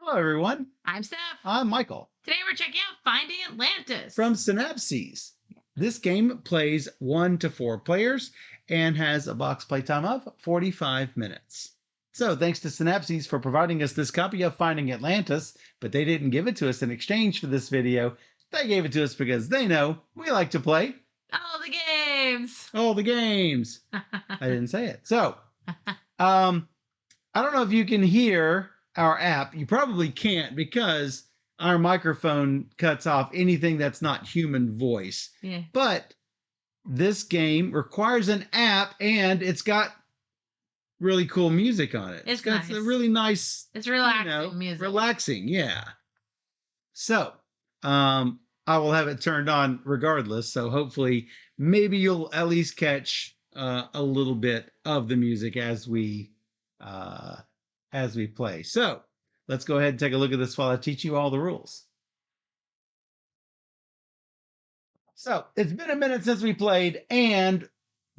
Hello, everyone. I'm Steph. I'm Michael Today we're checking out Finding Atlantis. from Synapses. This game plays 1 to 4 players and has a box playtime of 45 minutes. So, thanks to Synapses for providing us this copy of Finding Atlantis, but they didn't give it to us in exchange for this video. They gave it to us because they know we like to play All the games. all the games. I didn't say it. So, I don't know if you can hear our app. You probably can't because our microphone cuts off anything that's not human voice. Yeah. But this game requires an app and it's got really cool music on it. It's got nice. a really nice, It's relaxing music. relaxing, yeah. So, I will have it turned on regardless. So hopefully, maybe you'll at least catch a little bit of the music as we play. So let's go ahead and take a look at this while I teach you all the rules. So it's been a minute since we played, and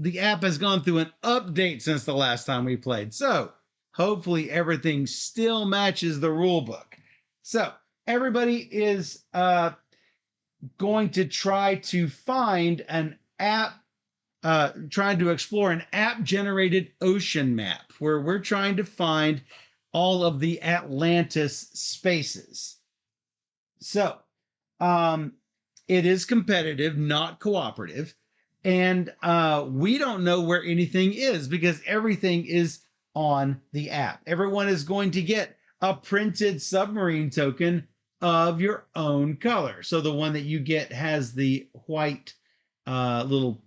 the app has gone through an update since the last time we played. So hopefully everything still matches the rule book. So everybody is going to try to find an app, trying to explore an app-generated ocean map where we're trying to find all of the Atlantis spaces. So, it is competitive, not cooperative, and we don't know where anything is because everything is on the app. Everyone is going to get a printed submarine token of your own color. So the one that you get has the white little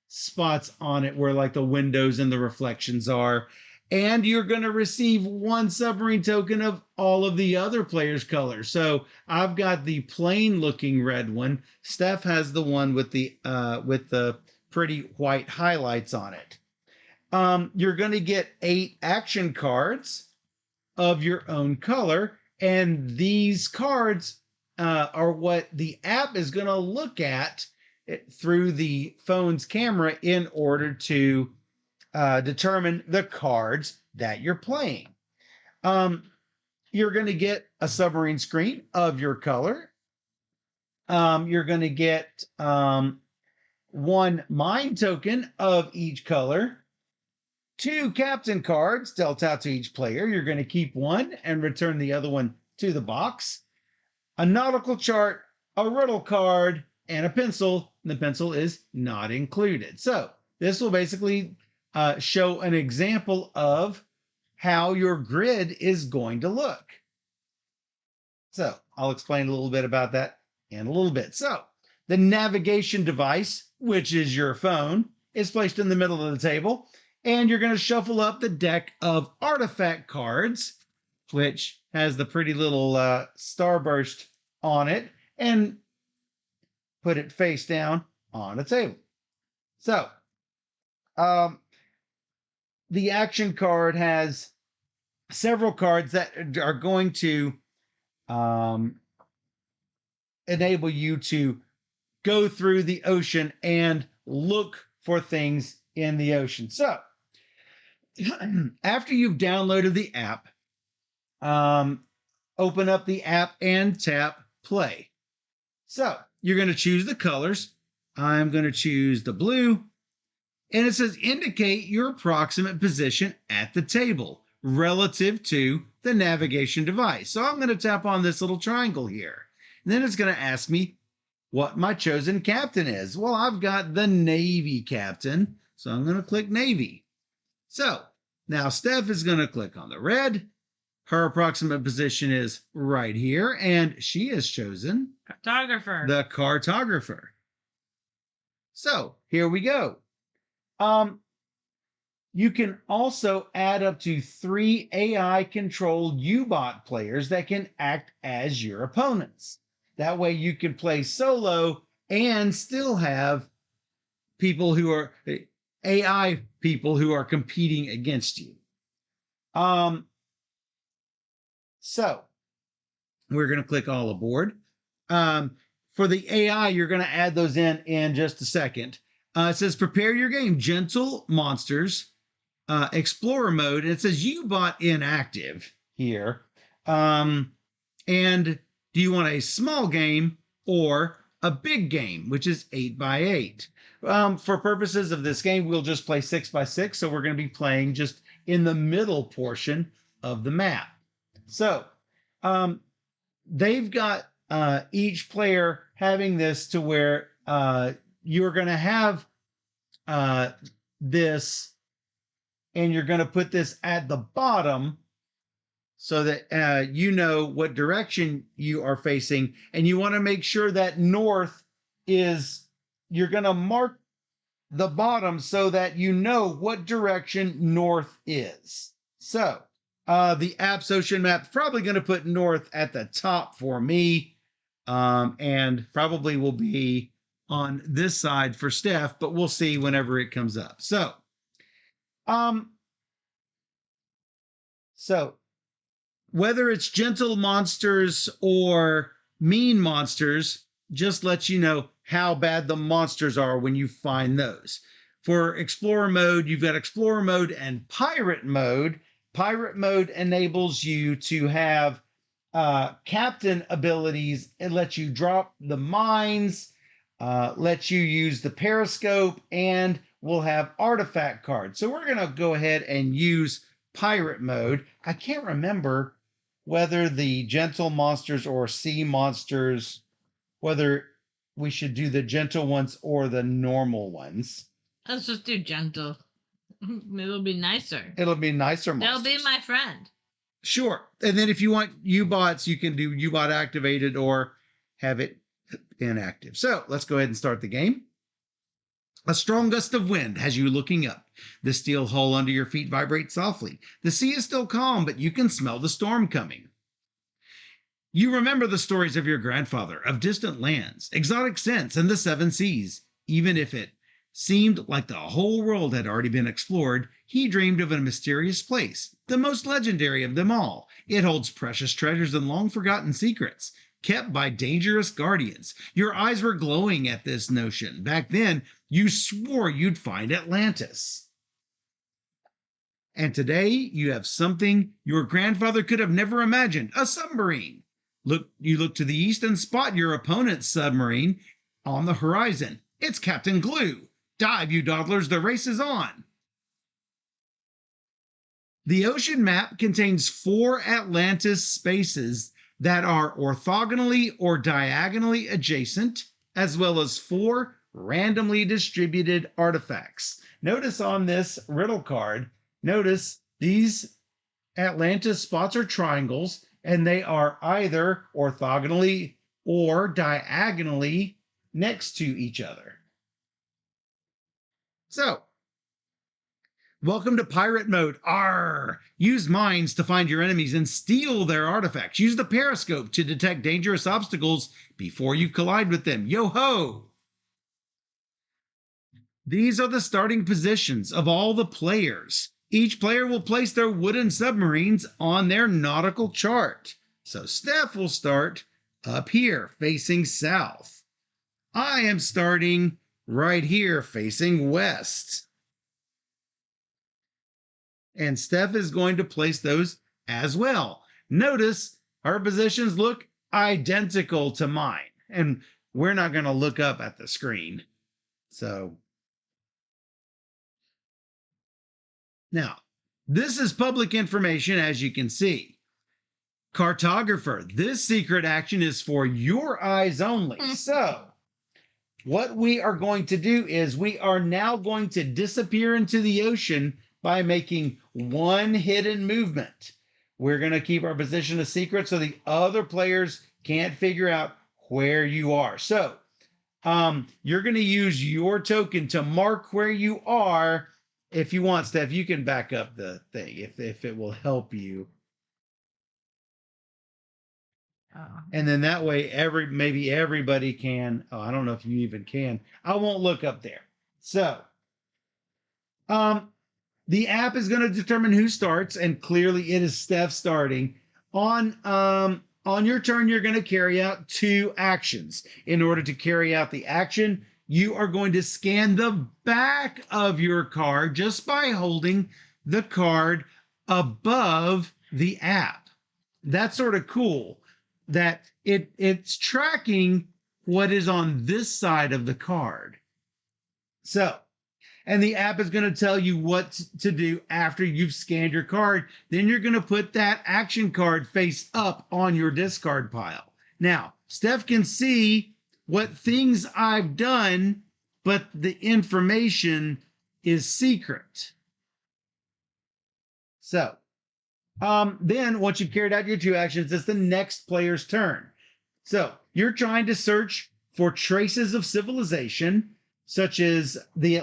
spots on it where like the windows and the reflections are. And you're going to receive one submarine token of all of the other players' colors. So I've got the plain looking red one. Steph has the one with the pretty white highlights on it. You're going to get 8 action cards of your own color. And these cards are what the app is going to look at through the phone's camera in order to determine the cards that you're playing. You're going to get a submarine screen of your color. You're going to get 1 mine token of each color. 2 captain cards dealt out to each player. You're going to keep 1 and return the other one to the box. A nautical chart, a riddle card, and a pencil. The pencil is not included. So this will basically show an example of how your grid is going to look. So I'll explain a little bit about that in a little bit. So the navigation device, which is your phone, is placed in the middle of the table. And you're going to shuffle up the deck of artifact cards, which has the pretty little starburst on it, and put it face down on the table. So, the action card has several cards that are going to enable you to go through the ocean and look for things in the ocean. So, after you've downloaded the app, open up the app and tap play. So you're going to choose the colors. I'm going to choose the blue. And it says indicate your approximate position at the table relative to the navigation device. So I'm going to tap on this little triangle here. And then it's going to ask me what my chosen captain is. Well, I've got the Navy captain. So I'm going to click Navy. So now Steph is going to click on the red. Her approximate position is right here, and she has chosen Cartographer. the cartographer. So here we go. You can also add up to 3 AI-controlled U-Bot players that can act as your opponents. That way you can play solo and still have people who are AI people who are competing against you. So we're going to click all aboard. For the AI, you're going to add those in just a second. It says prepare your game, gentle monsters, explorer mode. And it says U-Bot inactive here. And do you want a small game or a big game, which is 8x8? For purposes of this game, we'll just play 6x6. So we're going to be playing just in the middle portion of the map. So they've got each player having this to where you're going to have this, and you're going to put this at the bottom so that you know what direction you are facing, and you want to make sure that north is, you're going to mark the bottom so that you know what direction north is. So the app's ocean map probably going to put north at the top for me, and probably will be on this side for Steph, but we'll see whenever it comes up. Um, so whether it's gentle monsters or mean monsters, just lets you know how bad the monsters are when you find those. For Explorer mode, you've got Explorer mode and Pirate mode. Pirate mode enables you to have captain abilities. It lets you drop the mines, lets you use the periscope, and we'll have artifact cards. So we're going to go ahead and use Pirate mode. I can't remember whether the gentle monsters or sea monsters, whether we should do the gentle ones or the normal ones. Let's just do gentle. It'll be nicer. It'll be nicer monsters. They'll be my friend. Sure. And then if you want U-bots, you can do U-bot activated or have it inactive. So let's go ahead and start the game. A strong gust of wind has you looking up. The steel hull under your feet vibrates softly. The sea is still calm, but you can smell the storm coming. You remember the stories of your grandfather, of distant lands, exotic scents, and the seven seas. Even if it seemed like the whole world had already been explored, he dreamed of a mysterious place, the most legendary of them all. It holds precious treasures and long-forgotten secrets, kept by dangerous guardians. Your eyes were glowing at this notion. Back then, you swore you'd find Atlantis. And today, you have something your grandfather could have never imagined, a submarine. You look to the east and spot your opponent's submarine on the horizon. It's Captain Glue. Dive, you dawdlers, the race is on. The ocean map contains 4 Atlantis spaces that are orthogonally or diagonally adjacent, as well as 4 randomly distributed artifacts. Notice on this riddle card, notice these Atlantis spots are triangles, and they are either orthogonally or diagonally next to each other. So, welcome to Pirate Mode. Arr! Use mines to find your enemies and steal their artifacts. Use the periscope to detect dangerous obstacles before you collide with them. Yo-ho! These are the starting positions of all the players. Each player will place their wooden submarines on their nautical chart. So Steph will start up here, facing south. I am starting right here, facing west. And Steph is going to place those as well. Notice our positions look identical to mine, and we're not going to look up at the screen. So now, this is public information, as you can see. Cartographer, this secret action is for your eyes only. So what we are going to do is we are now going to disappear into the ocean by making one hidden movement. We're going to keep our position a secret so the other players can't figure out where you are. So you're going to use your token to mark where you are. If you want, Steph, you can back up the thing if it will help you. And then that way, maybe everybody can. Oh, I don't know if you even can. I won't look up there. So, the app is going to determine who starts, and clearly it is Steph starting. On your turn, you're going to carry out 2 actions. In order to carry out the action, you are going to scan the back of your card just by holding the card above the app. That's sort of cool that it's tracking what is on this side of the card. So, and the app is going to tell you what to do after you've scanned your card. Then you're going to put that action card face up on your discard pile. Now, Steph can see what things I've done, but the information is secret. So, then once you've carried out your 2 actions, it's the next player's turn. So you're trying to search for traces of civilization, such as the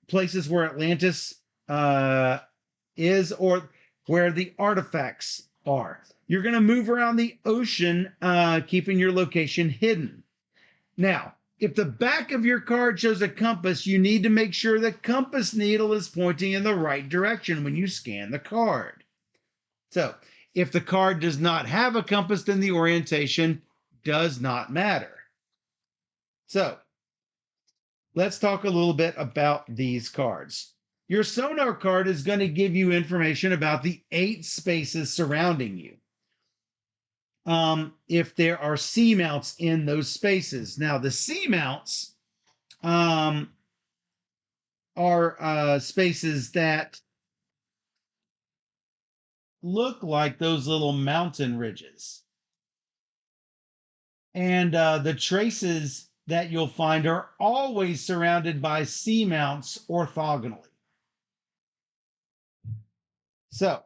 places where Atlantis is, or where the artifacts are. You're going to move around the ocean, keeping your location hidden. Now, if the back of your card shows a compass, you need to make sure the compass needle is pointing in the right direction when you scan the card. So, if the card does not have a compass, then the orientation does not matter. So, let's talk a little bit about these cards. Your sonar card is going to give you information about the 8 spaces surrounding you. If there are seamounts in those spaces. Now, the seamounts are spaces that look like those little mountain ridges. And the traces that you'll find are always surrounded by seamounts orthogonally. So,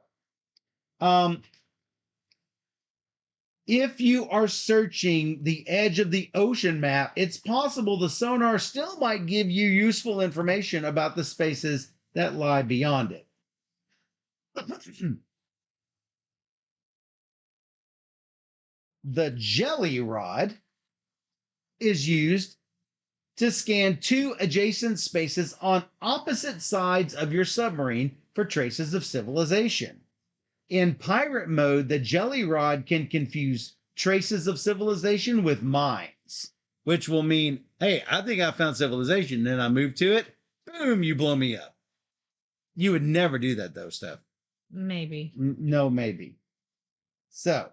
if you are searching the edge of the ocean map, it's possible the sonar still might give you useful information about the spaces that lie beyond it. The jelly rod is used to scan 2 adjacent spaces on opposite sides of your submarine for traces of civilization. In pirate mode, the jelly rod can confuse traces of civilization with mines, which will mean, hey, I think I found civilization, then I move to it, boom, you blow me up. You would never do that though, Steph. Maybe. No, maybe. So,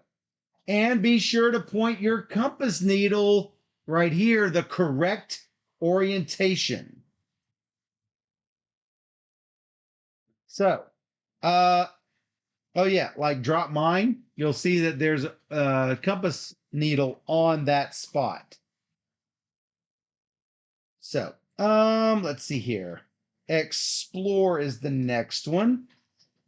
and be sure to point your compass needle right here, the correct orientation. So, oh yeah, like drop mine, you'll see that there's a compass needle on that spot. So, let's see here. Explore is the next one,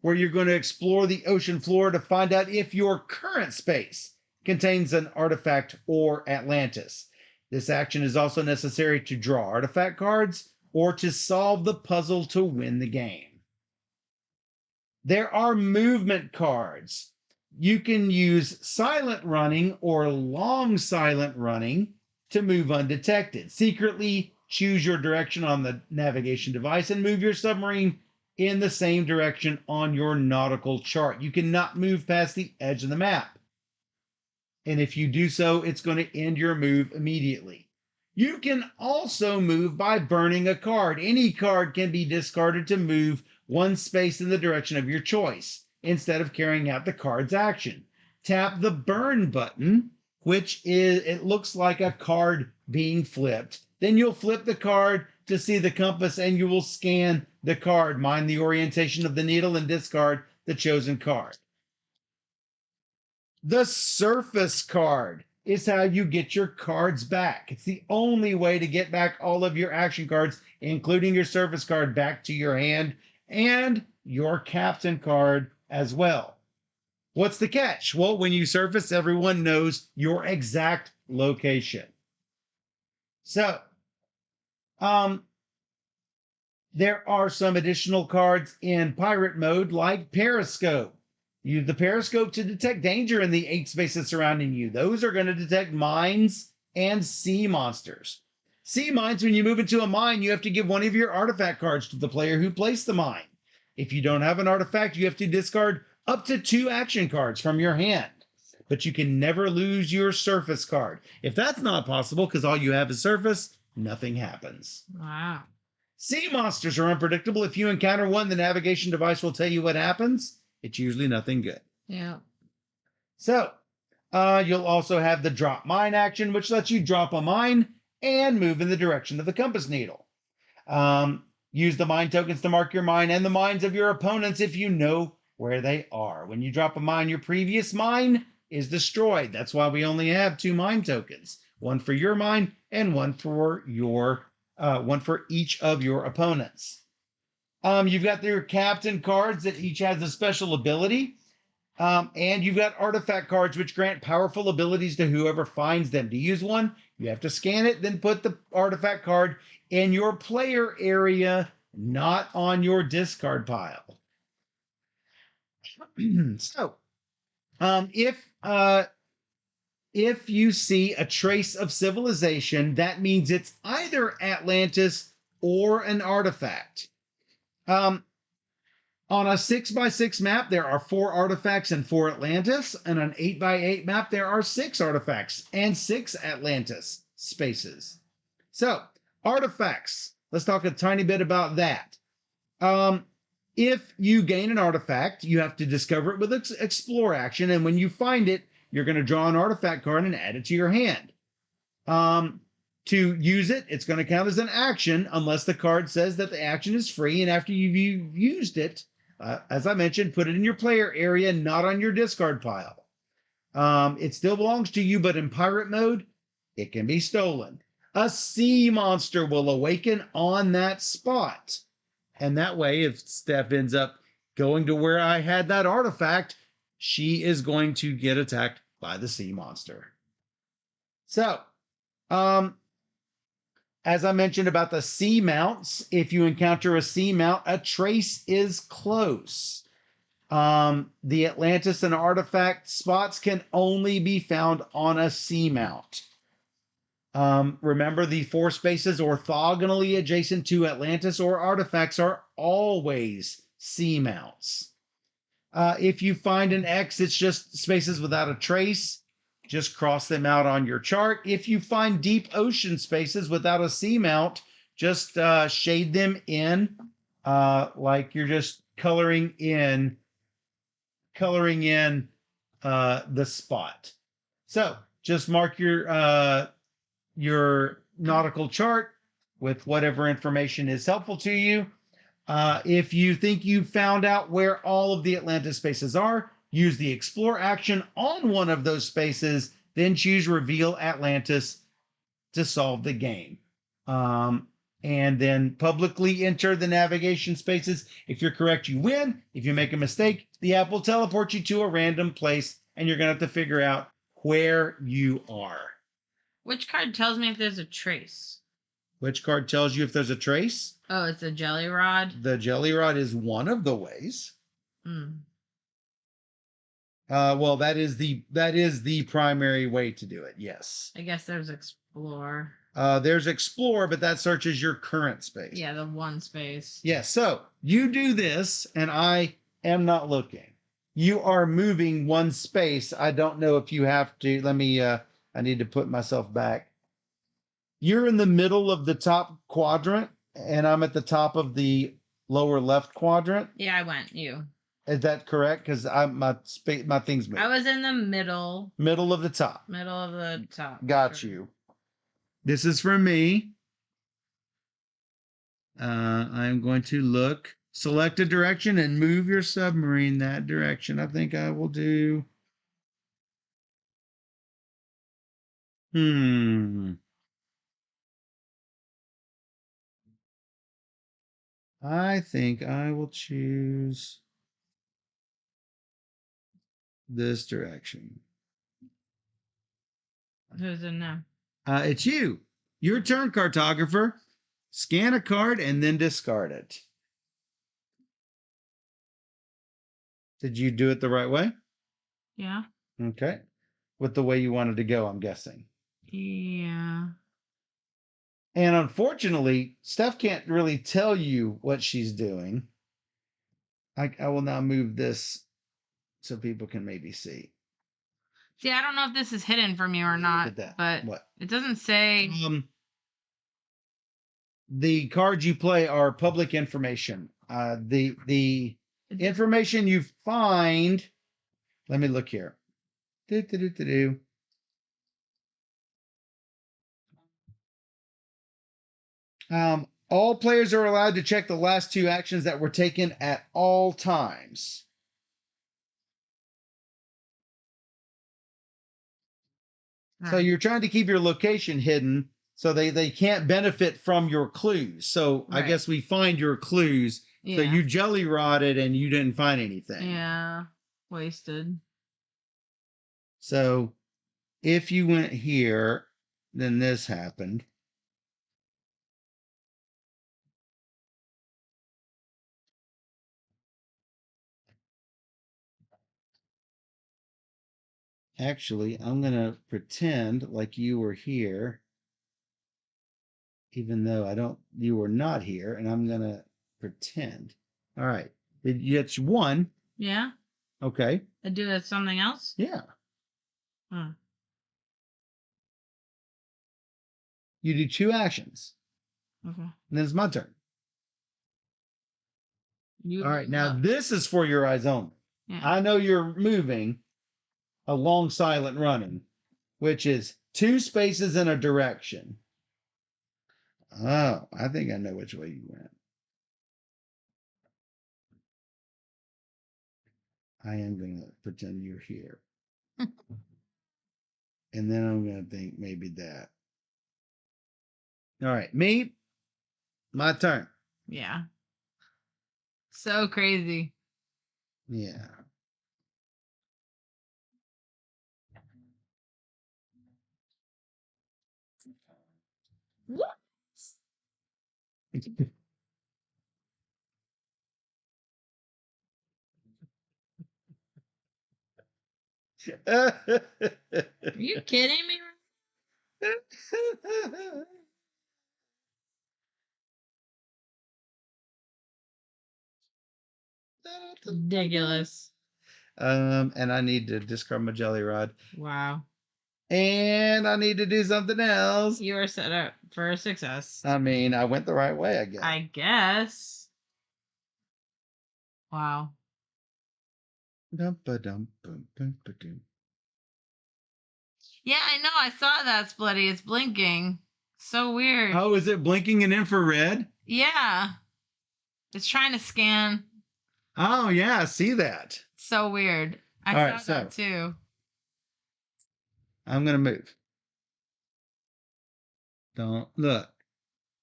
where you're going to explore the ocean floor to find out if your current space contains an artifact or Atlantis. This action is also necessary to draw artifact cards or to solve the puzzle to win the game. There are movement cards. You can use silent running or long silent running to move undetected. Secretly choose your direction on the navigation device and move your submarine in the same direction on your nautical chart. You cannot move past the edge of the map. And if you do so, it's going to end your move immediately. You can also move by burning a card. Any card can be discarded to move 1 space in the direction of your choice instead of carrying out the card's action. Tap the burn button, which is, it looks like a card being flipped. Then you'll flip the card to see the compass and you will scan the card, mind the orientation of the needle, and discard the chosen card. The surface card is how you get your cards back. It's the only way to get back all of your action cards, including your surface card, back to your hand and your captain card as well. What's the catch? Well, when you surface, everyone knows your exact location. So, there are some additional cards in pirate mode, like Periscope. Use the periscope to detect danger in the 8 spaces surrounding you. Those are going to detect mines and sea monsters. Sea mines, when you move into a mine, you have to give one of your artifact cards to the player who placed the mine. If you don't have an artifact, you have to discard up to 2 action cards from your hand. But you can never lose your surface card. If that's not possible, because all you have is surface, nothing happens. Wow. Sea monsters are unpredictable. If you encounter one, the navigation device will tell you what happens. It's usually nothing good. Yeah. So you'll also have the drop mine action, which lets you drop a mine and move in the direction of the compass needle. Use the mine tokens to mark your mine and the mines of your opponents if you know where they are. When you drop a mine, your previous mine is destroyed. That's why we only have 2 mine tokens, one for your mine and one for each of your opponents. You've got your captain cards that each has a special ability. And you've got artifact cards which grant powerful abilities to whoever finds them. To use one, you have to scan it, then put the artifact card in your player area, not on your discard pile. So, if you see a trace of civilization, that means it's either Atlantis or an artifact. On a 6x6 map, there are 4 artifacts and 4 Atlantis. And on an 8x8 map, there are 6 artifacts and 6 Atlantis spaces. So, artifacts. Let's talk a tiny bit about that. If you gain an artifact, you have to discover it with explore action. And when you find it, you're going to draw an artifact card and add it to your hand. To use it, it's going to count as an action unless the card says that the action is free. And after you've used it, as I mentioned, put it in your player area, not on your discard pile. It still belongs to you, but in pirate mode, it can be stolen. A sea monster will awaken on that spot. And that way, if Steph ends up going to where I had that artifact, she is going to get attacked by the sea monster. So, as I mentioned about the sea mounts, if you encounter a sea mount, a trace is close. The Atlantis and artifact spots can only be found on a sea mount. Remember, the 4 spaces orthogonally adjacent to Atlantis or artifacts are always sea mounts. If you find an X, it's just spaces without a trace. Just cross them out on your chart. If you find deep ocean spaces without a sea mount, just shade them in like you're just coloring in the spot. So just mark your nautical chart with whatever information is helpful to you. If you think you've found out where all of the Atlantis spaces are, use the explore action on one of those spaces, then choose reveal Atlantis to solve the game. And then publicly enter the navigation spaces. If you're correct, you win. If you make a mistake, the app will teleport you to a random place, and you're going to have to figure out where you are. Which card tells me if there's a trace? Which card tells you if there's a trace? Oh, it's a jelly rod. The jelly rod is one of the ways. Hmm. Well, that is the primary way to do it. Yes. I guess there's explore. There's explore, but that searches your current space. Yeah, the one space. Yes. Yeah, so you do this, and I am not looking. You are moving one space. I don't know if you have to. Let me. I need to put myself back. You're in the middle of the top quadrant, and I'm at the top of the lower left quadrant. Yeah, I went. You. Is that correct? Because my thing's moving. I was in the middle. Middle of the top. Middle of the top. Got you. This is for me. I'm going to look, select a direction, and move your submarine that direction. I think I will do. I think I will choose this direction. Who's in now? It's you. Your turn, cartographer. Scan a card and then discard it. Did you do it the right way? Yeah. Okay. With the way you wanted to go, I'm guessing. Yeah. And unfortunately, Steph can't really tell you what she's doing. I will now move this so people can maybe see. See, I don't know if this is hidden from you or not, but what? It doesn't say. The cards you play are public information. The information you find. Let me look here. Do, do, do, do, do. All players are allowed to check the last two actions that were taken at all times. So you're trying to keep your location hidden so they can't benefit from your clues. So I guess we find your clues. Yeah. So you jelly rotted and you didn't find anything. Yeah. Wasted. So if you went here, then this happened. Actually, I'm going to pretend like you were here, even though you were not here, and I'm going to pretend. All right. It's one. Yeah. Okay. I do something else? Yeah. You do two actions. Okay. And then it's my turn. All right. Now, up. this is for your eyes only. Yeah. I know you're moving along silent running, which is 2 spaces in a direction. Oh, I think I know which way you went. I am going to pretend you're here. And then I'm going to think maybe that. All right. Me, my turn. Yeah. So crazy. Yeah. What? Are you kidding me? Ridiculous. And I need to discard my jelly rod. Wow. And I need to do something else. You are set up for success. I mean, I went the right way, I guess. I guess. Wow. Yeah, I know. I saw that, Splitty. It's blinking. So weird. Oh, is it blinking in infrared? Yeah. It's trying to scan. Oh, yeah. I see that. So weird. I saw that too. I'm going to move. Don't look.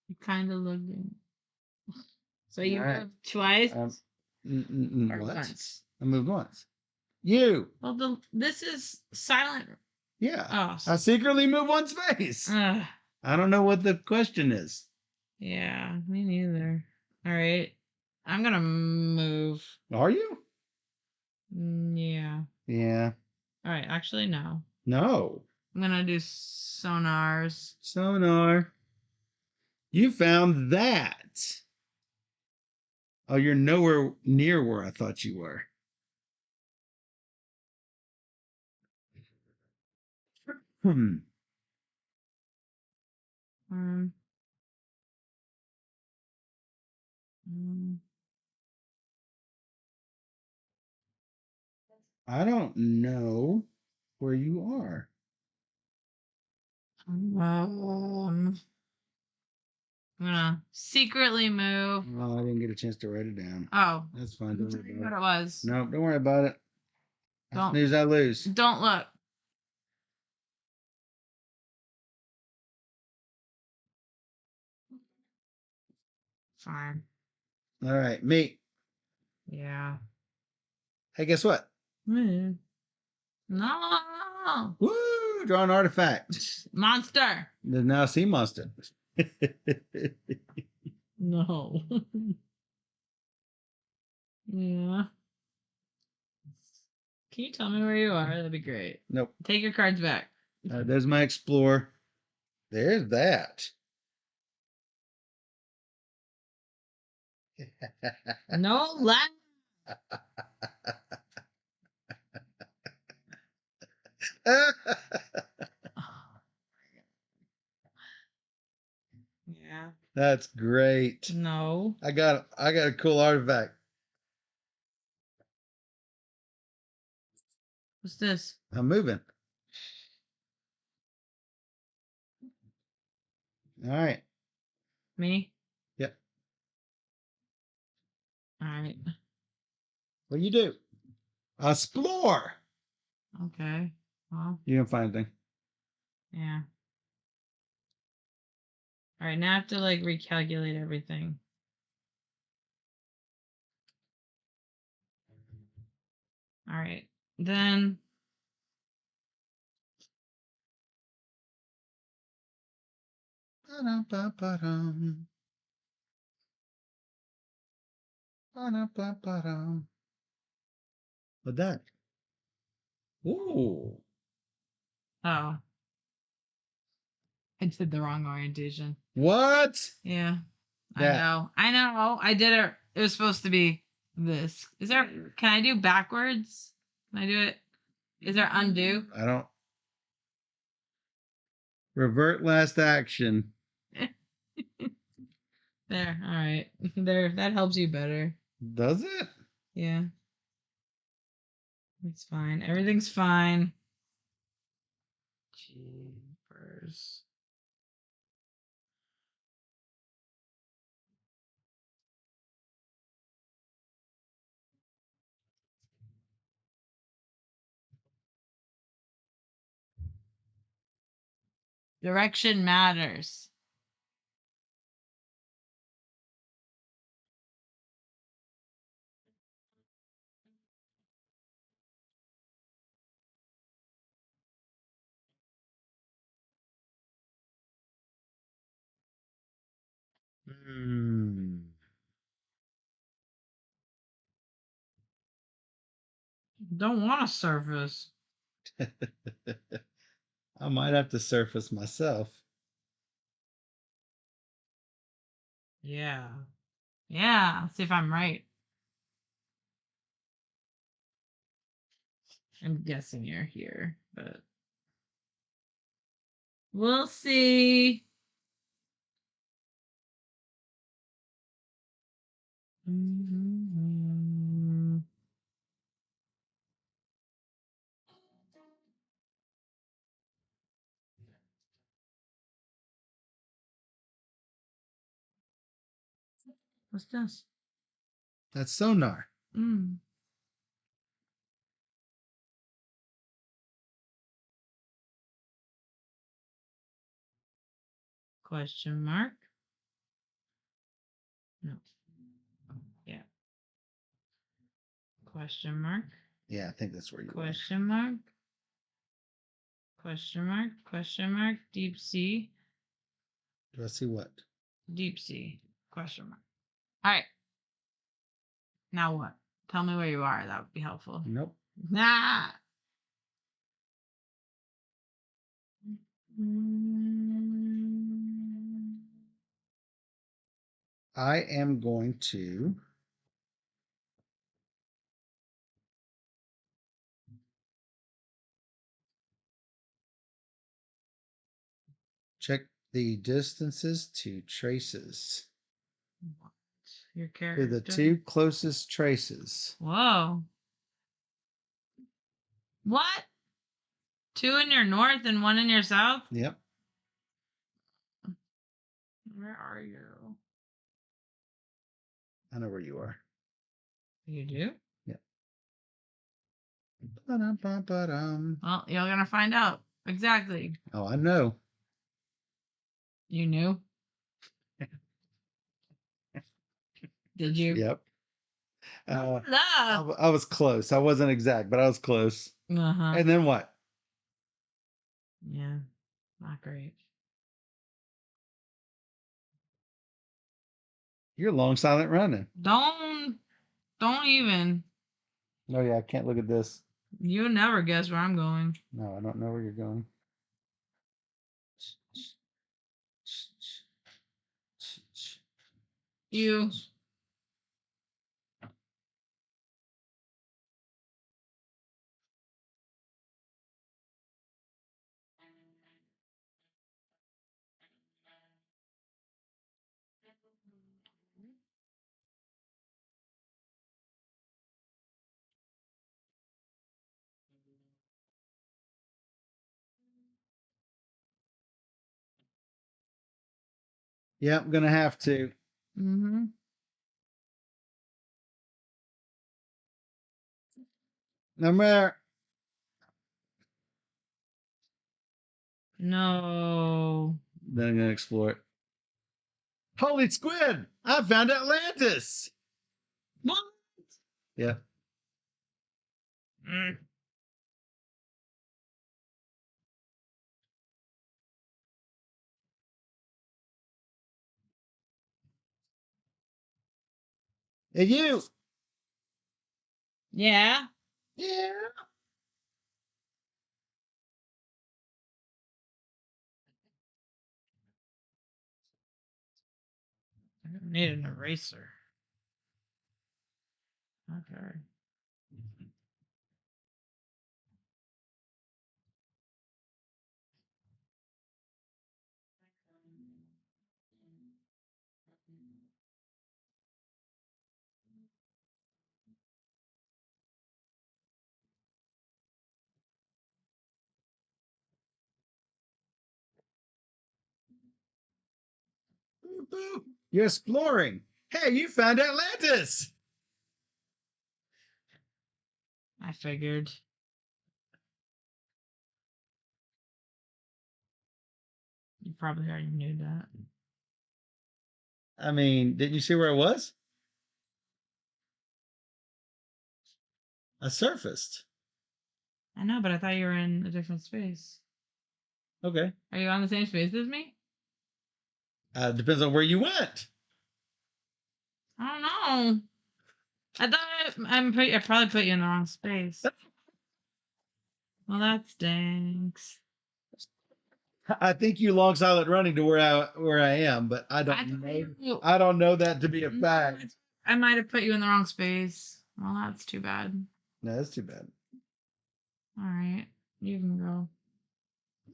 You kind of looking. So you moved twice? Or once? I moved once. You. Well, this is silent. Yeah. Oh. I secretly moved one space. I don't know what the question is. Yeah, me neither. All right. I'm going to move. Are you? Yeah. Yeah. All right. Actually, no. No. I'm going to do sonars. Sonar. You found that. Oh, you're nowhere near where I thought you were. Hmm. I don't know where you are. I'm gonna secretly move. Oh, I didn't get a chance to write it down. Oh, that's fine. Don't worry about what it was. No, don't worry about it. Don't snooze, I lose. Don't look. Fine. All right, me. Yeah. Hey, guess what? No. Woo! Draw an artifact. Monster. There's now a sea monster. No. Yeah. Can you tell me where you are? That'd be great. Nope. Take your cards back. There's my explorer. There's that. No laugh. Yeah. That's great. No. I got a cool artifact. What's this? I'm moving. All right. Me? Yep. All right. What do you do? Explore. Okay. Well, You can find anything. yeah. All right. Now I have to like recalculate everything. All right. Then. Ba-dum-ba-ba-dum. Ba-dum-ba-ba-dum. What that? Ooh. Oh, I did the wrong orientation. What? Yeah. I That. know. I know. I did it. It was supposed to be this. Is there? Can I do backwards? Can I do it? Is there undo? I don't. Revert last action. There. All right. There. That helps you better. Does it? Yeah. It's fine. Everything's fine. Jeepers. Direction matters. Hmm. Don't want to surface. I might have to surface myself. Yeah. Yeah. Let's see if I'm right. I'm guessing you're here, but we'll see. Mm-hmm. What's this? That's sonar. Mm. Question mark? No. Yeah. Question mark? Yeah, I think that's where you Question mark? Question mark? Question mark? Deep sea? are. Do I see what? Deep sea? Question mark. All right. Now what? Tell me where you are. That would be helpful. Nope. Nah. I am going to check the distances to traces. What? Your To character? the two closest traces. Whoa. What? Two in your north and one in your south? Yep. Where are you? I know where you are. You do? Yep. Ba-dum-ba-ba-dum. Well, you're gonna find out. Exactly. Oh, I know. You knew? Did you? Yep. I, No. I was close. I wasn't exact, but I was close. Uh-huh. And then what? Yeah. Not great. You're long silent running. Don't even. Oh yeah, I can't look at this. You never guess where I'm going. No, I don't know where you're going. You. Yeah, I'm gonna have to. Mm-hmm. No matter. No. Then I'm gonna explore it. Holy squid! I found Atlantis. What? Yeah. Mm. Hey, you. Yeah. Yeah. I need an eraser. Okay. Boop, boop. You're exploring. Hey, you found Atlantis. I figured. You probably already knew that. I mean, didn't you see where I was? I surfaced. I know, but I thought you were in a different space. Okay. Are you on the same space as me? Depends on where you went. I don't know. I thought I probably put you in the wrong space. Well, that stinks. I think you long silent running to where I am, but I I don't thought know. you. I don't know that to be a No, fact. I might have put you in the wrong space. Well, that's too bad. No, that's too bad. All right, you can go.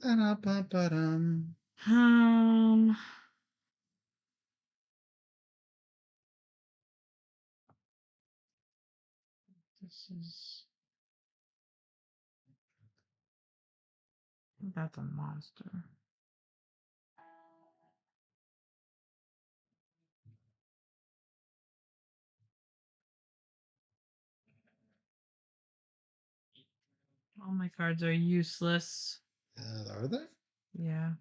Ba-da-ba-ba-dum. Um, this is that's a monster. All my cards are useless. Are they? Yeah.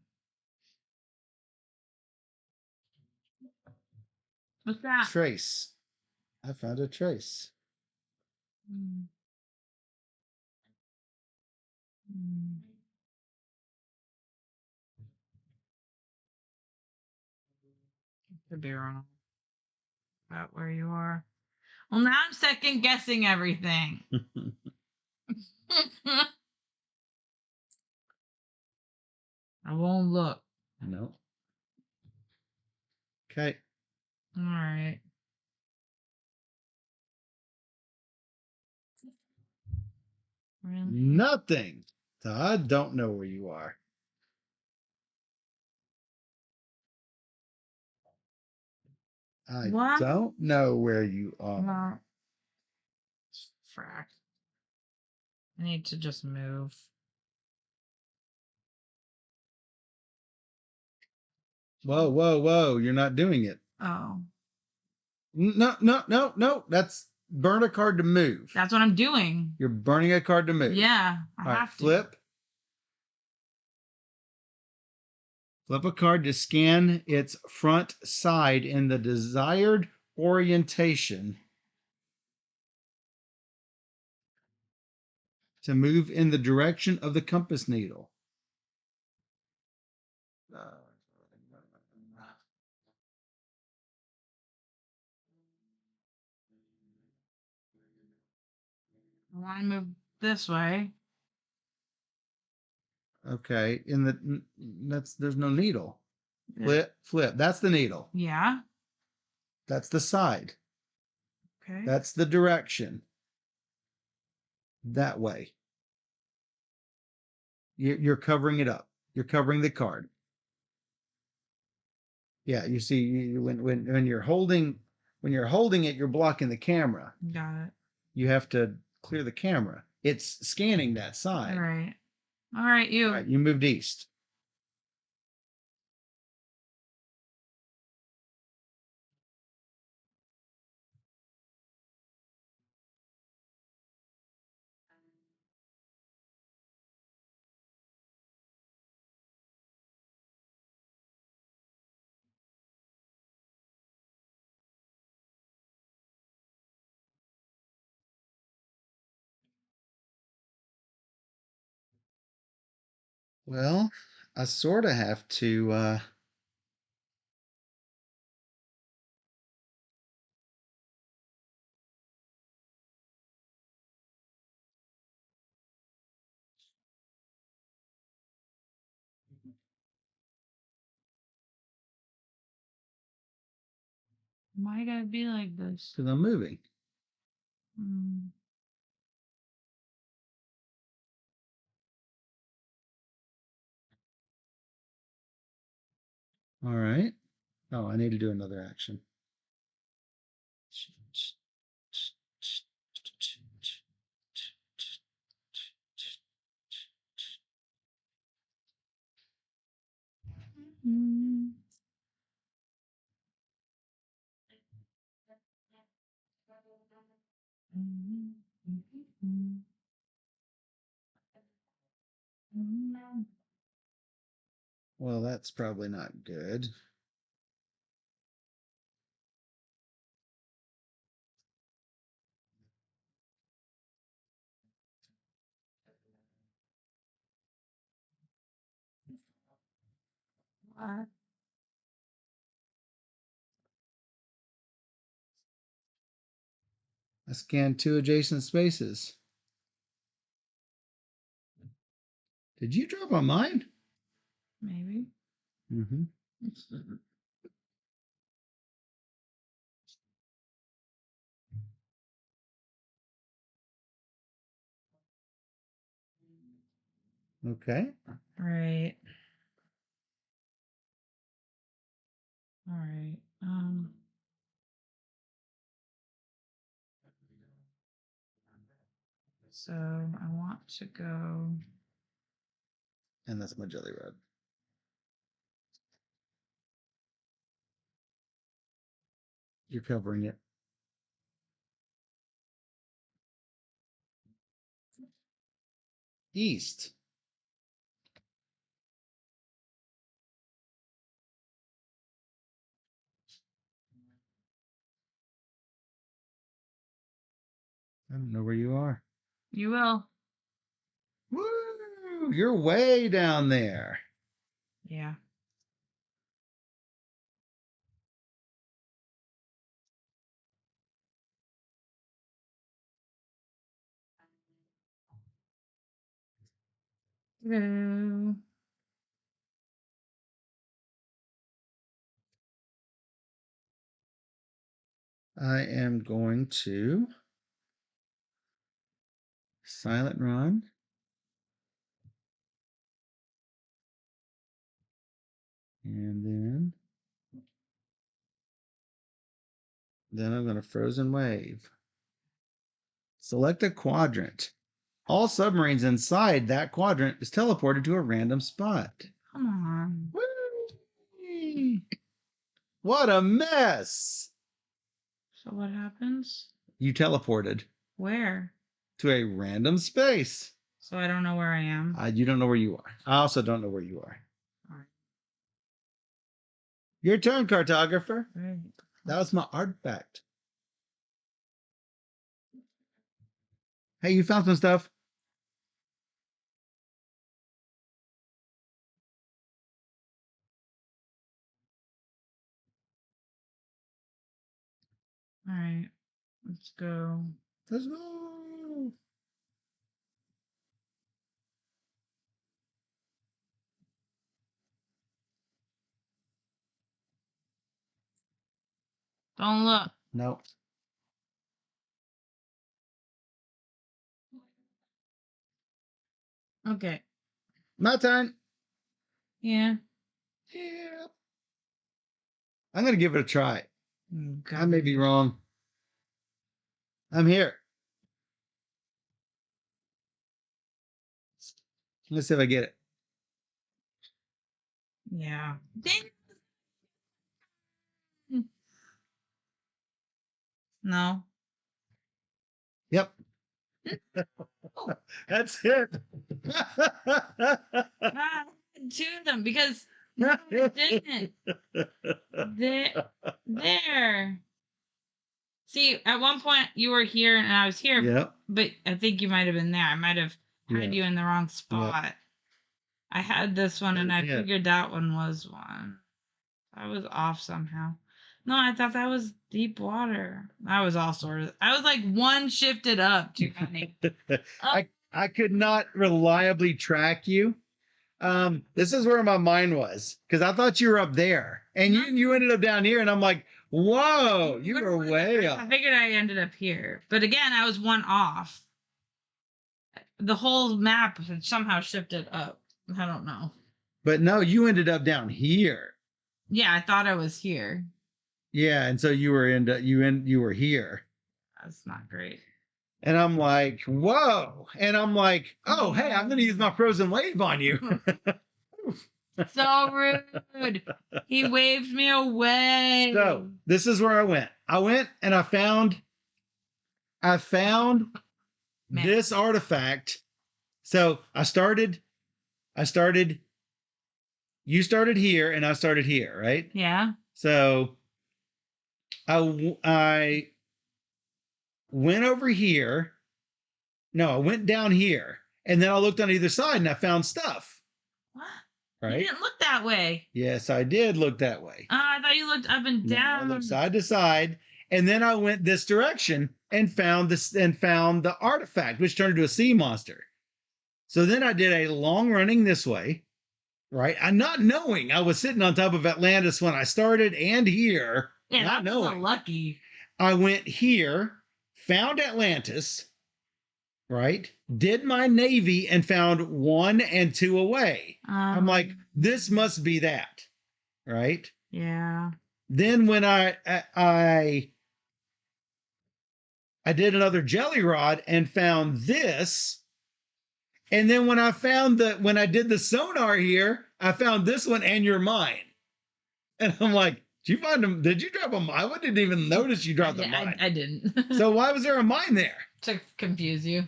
What's that? Trace. I found a trace. Hmm. Hmm. Could be wrong about where you are. Well, now I'm second guessing everything. I won't look. No. Okay. All right. Really? Nothing. So I don't know where you are. I What? don't know where you are. Well, frack. I need to just move. Whoa, whoa, whoa. You're not doing it. Oh, No, no, no, no. That's burn a card to move. that's what I'm doing. You're burning a card to move. Yeah, I All right, have to. flip. Flip a card to scan its front side in the desired orientation to move in the direction of the compass needle. I want to move this way. Okay, in the that's there's no needle. Yeah. Flip, flip. That's the needle. Yeah. That's the side. Okay. That's the direction. That way. You're covering it up. You're covering the card. Yeah, you see, when you're holding it, you're blocking the camera. Got it. You have to clear the camera. It's scanning that All side. right. All right, you. All right, you moved east. Well, I sort of have to. Why gotta be like this? Because I'm moving. Mm. All right. Oh, I need to do another action. Mm. Mm. Mm. Mm. Well, that's probably not good. What? I scanned 2 adjacent spaces. Did you drop on mine? Maybe. Mm-hmm. Okay. Right. All right. So I want to go. And that's my jelly rod. You're covering it. East. I don't know where you are. You will. Woo! You're way down there. Yeah. Hello. I am going to silent run. And then I'm going to frozen wave. Select a quadrant. All submarines inside that quadrant is teleported to a random spot. Come on. Whee! What a mess! So what happens? You teleported Where? to a random space. So I don't know where I am. You don't know where you are. I also don't know where you are. All right. Your turn, cartographer. Right. That was my artifact. Hey, you found some stuff? All right. Let's go. Let's go. Don't look. No. Okay. My turn. Yeah. Yeah. I'm going to give it a try. I may be Garbage. wrong. I'm here. Let's see if I get it. Yeah. No. Yep. Oh, That's it. ah, two of them because no, I didn't. There. See, at one point you were here and I was here, Yep. but I think you might have been there. I might have had Yeah. you in the wrong Yep. spot. I had this one and I Yeah. figured that one was one. I was off somehow. No, I thought that was deep water. I was all sort of. I was like one shifted up too many. I could not reliably track you. This is where my mind was because I thought you were up there, and you ended up down here, and I'm like, whoa, you were way I up. figured I ended up here, but again, I was one off. The whole map had somehow shifted up. I don't know. But no, you ended up down here. Yeah, I thought I was here. Yeah, and so you were here. That's not great. And I'm like, whoa. And I'm like, oh, hey, I'm gonna use my frozen wave on you. So rude. He waved me away. So this is where I went. I went and I found Man. this artifact. So I started, you started here and I started here, right? Yeah. So I went over here. No, I went down here and then I looked on either side and I found stuff. What? Right? You didn't look that way. Yes, I did look that way. Oh, I thought you looked up and No, I down. looked side to side, and then I went this direction and found the artifact, which turned into a sea monster. So then I did a long running this way, right? I'm not knowing I was sitting on top of Atlantis when I started, and here, Yeah, not that's so knowing. lucky. I went here, found Atlantis, right? Did my navy and found 1 and 2 away. I'm like, this must be that, right? Yeah. Then when I did another jelly rod and found this, and then when I did the sonar here, I found this one and your mine, and I'm like, did you find them? Did you drop a mine? I didn't even notice you dropped a mine. I didn't. So why was there a mine there? To confuse you.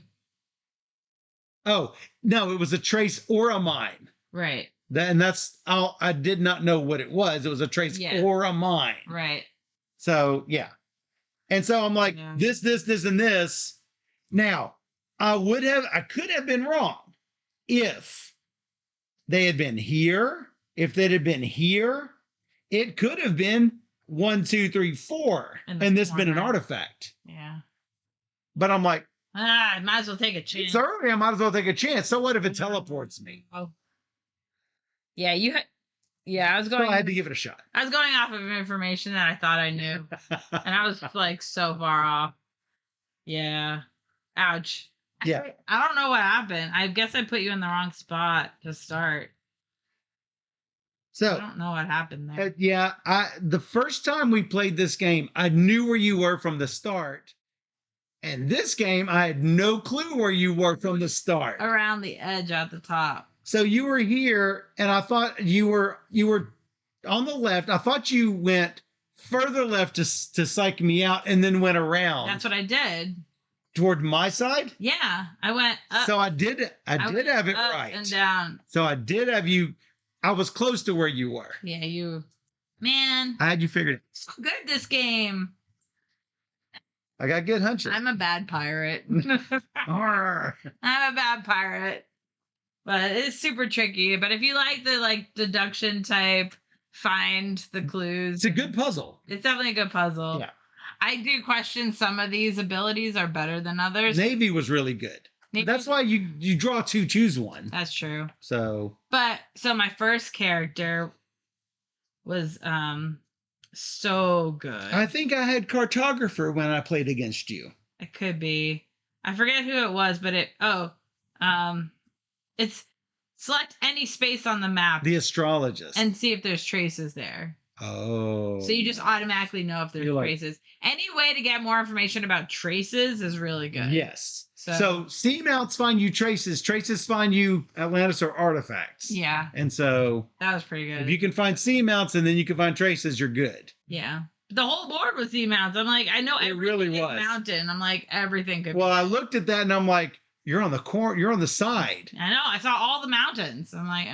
Oh no, it was a trace or a mine. Right. That's all. I did not know what it was. It was a trace or a mine. Right. So yeah. And so I'm like, this, and this. Now, I could have been wrong if they had been here. If they'd have been here, it could have been 1, 2, 3, 4, and this been an artifact. Yeah. But I'm like, I might as well take a chance. it's early. I might as well take a chance. So what if it teleports me? Oh. Yeah, I was going. So I had to give it a shot. I was going off of information that I thought I knew, and I was like so far off. Yeah. Ouch. Yeah. I don't know what happened. I guess I put you in the wrong spot to start. So I don't know what happened there. Yeah, the first time we played this game, I knew where you were from the start. And this game, I had no clue where you were from the start. Around the edge at the top. So you were here, and I thought you were on the left. I thought you went further left to psych me out, and then went around. That's what I did. Toward my side? Yeah, I went up. So I did have it up right. And down. So I did have you. I was close to where you were. Yeah, man. I had you figured it. So good this game. I got good hunches. I'm a bad pirate. Arr. I'm a bad pirate. But it's super tricky. But if you like the deduction type, find the clues. It's a good puzzle. It's definitely a good puzzle. Yeah. I do question some of these abilities are better than others. Navy was really good. That's why you draw 2, choose 1. That's true. So my first character was so good. I think I had cartographer when I played against you. It could be. I forget who it was, but it's select any space on the map. The astrologist. And see if there's traces there. Oh. So you just automatically know if there's traces. Any way to get more information about traces is really good. Yes. So seamounts find you traces. Traces find you Atlantis or artifacts. Yeah. And so that was pretty good. If you can find seamounts and then you can find traces, you're good. Yeah. The whole board was seamounts. I'm like, I know everything really was. Mountain. I'm like, everything could be. Well, I looked at that and I'm like, you're on the corner. You're on the side. I know. I saw all the mountains. I'm like,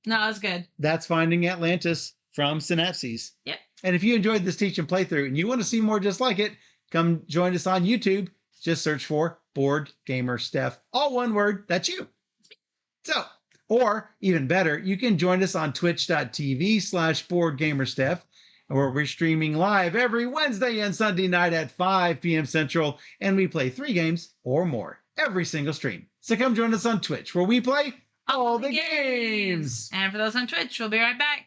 no, it's good. That's Finding Atlantis from Synapses. Yep. And if you enjoyed this teach and playthrough and you want to see more just like it, come join us on YouTube. Just search for Board Gamer Steph. All one word. That's you. So, or even better, you can join us on twitch.tv/BoardGamerSteph, where we're streaming live every Wednesday and Sunday night at 5 p.m. Central, and we play 3 games or more every single stream. So come join us on Twitch, where we play all the games. And for those on Twitch, we'll be right back.